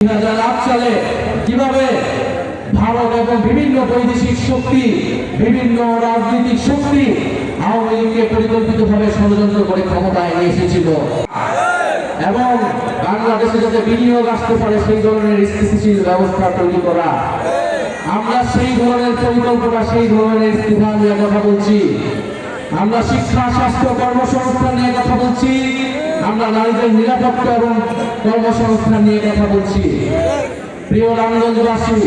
2008 সালে কিভাবে ভারত এবং বিভিন্ন বৈদেশিক শক্তি, বিভিন্ন রাজনৈতিক শক্তি আওয়ামী লীগকে পরিকল্পিতভাবে ষড়যন্ত্র করে ক্ষমতায় নিয়ে এসেছিল এবং বাংলাদেশে যাতে বিনিয়োগ আসতে পারে সেই ধরনের স্থিতিশীল ব্যবস্থা তৈরি করা। আমরা সেই ধরনের পরিকল্পনা, সেই ধরনের স্থিতি নিয়ে কথা বলছি। আমরা শিক্ষা, স্বাস্থ্য, কর্মসংস্থান নিয়ে কথা বলছি। আমরা নারীদের নিরাপত্তা এবং কর্মসংস্থান নিয়ে কথা বলছি। প্রিয় রামগঞ্জবাসী,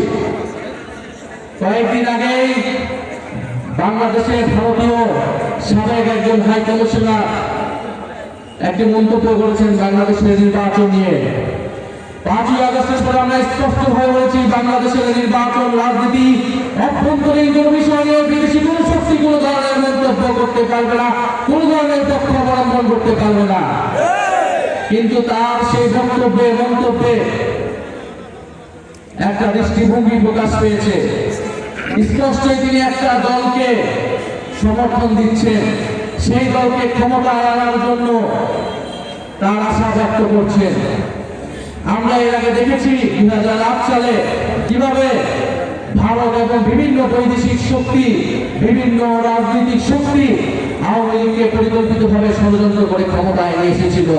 কয়েকদিন আগেই বাংলাদেশের ভারতীয় সাবেক একজন হাই কমিশনার একটি মন্তব্য করেছেন বাংলাদেশের নির্বাচন নিয়ে। 5ই আগস্টের পরে আমরা স্পষ্টভাবে বলেছি, বাংলাদেশের নির্বাচন রাজনীতি অভ্যন্তরীণ কোন বিষয় নিয়ে বিদেশি কোন শক্তি কোন ধরনের মন্তব্য করতে পারবে না, কোন ধরনের পক্ষ অবলম্বন করতে পারবে না। কিন্তু তার সেই মন্তব্যে একটা দৃষ্টিভঙ্গি প্রকাশ পেয়েছে। স্পষ্টই তিনি একটা দলকে সমর্থন দিচ্ছেন, সেই দলকে ক্ষমতায় আনার জন্য তার আশা ব্যক্ত করছেন। আমরা এর আগে দেখেছি 2008 সালে কিভাবে ভারত এবং বিভিন্ন বৈদেশিক শক্তি, বিভিন্ন রাজনৈতিক শক্তি আওয়ামী লীগকে পরিকল্পিতভাবে ষড়যন্ত্র করে ক্ষমতায় নিয়ে এসেছিল।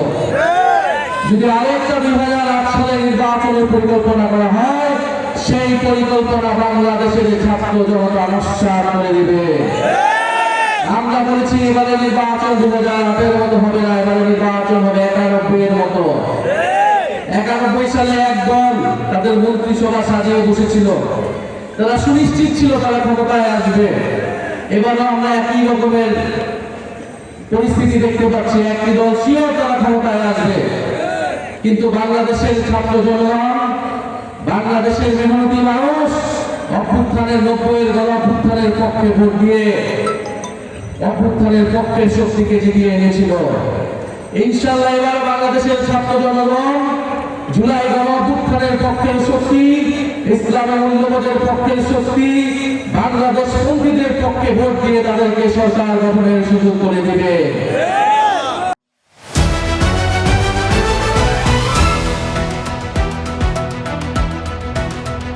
যদি আরেকটা 2008 সালে নির্বাচনের পরিকল্পনা করা হয়, সেই পরিকল্পনা বাংলাদেশের ছাত্র জনতা নস্যাৎ করে দেবে। আমরা বলেছি এবারে নির্বাচন 2008-এর মতো হবে না, এবারে নির্বাচন হবে 91-এর মতো। 91 সালে একদল তাদের মন্ত্রিসভা সাজিয়ে বসেছিল, তারা সুনিশ্চিত ছিল তারা ক্ষমতায় আসবে। এবারও আমরা একই রকমের পরিস্থিতি দেখতে পাচ্ছি, একই দল শিওর তারা ক্ষমতায় আসবে। কিন্তু বাংলাদেশের ছাত্র জনগণ, বাংলাদেশের মেহনতি মানুষ অভ্যুত্থানের 90-এর গণ অভ্যুত্থানের পক্ষে ভোট দিয়ে অভ্যুত্থানের পক্ষের শক্তিকে জিতিয়ে এনেছিল। ইনশাআল্লাহ এবার বাংলাদেশের ছাত্র জনগণ জুলাই গণ অভ্যুত্থানের পক্ষের শক্তি, ইসলামের মূল্যবোধের পক্ষের শক্তি, বাংলাদেশ পন্থীদের পক্ষে ভোট দিয়ে তাদেরকে সরকার গঠনের সুযোগ করে দিবে।